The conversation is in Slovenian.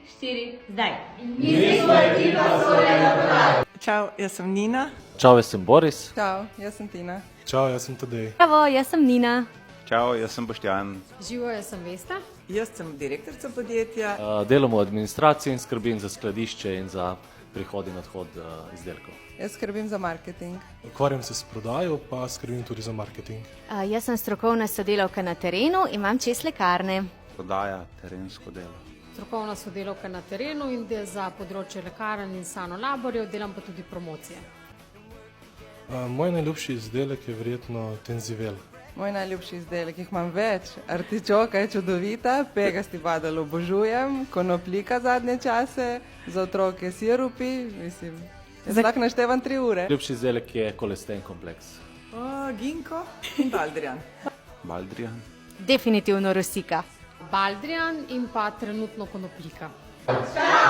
4, zdaj. Čau, jaz sem Nina. Čau, jaz sem Boris. Čau, jaz sem Tina. Čau, jaz sem Tadej. Bravo, jaz sem Nina. Čau, jaz sem Boštjan. Živo, jaz sem Vesta. Jaz sem direktorica podjetja. Delam v administraciji in skrbim za skladišče in za prihod in odhod izdelkov. Jaz skrbim za marketing. Ukvarjam se s prodajo, pa skrbim tudi za marketing. Jaz sem strokovna sodelavka na terenu, imam čez lekarne. Prodaja, terensko delo. Strokovna sodelavka na terenu in za področje lekarn in sanolaborjev, delam pa tudi promocije. Moj najljubši izdelek je verjetno Tenzivel. Moj najljubši izdelek, jih imam več. Artičoka je čudovita, pegasti badal obožujem, konoplika zadnje čase, za otroke sirupi, mislim. Jaz lahko naštevam 3 ure. Ljubši izdelek je kolesten kompleks. Ginko in Baldrijan. Baldrijan. Definitivno Rosika. Baldrijan in pa trenutno konoplika. Čau!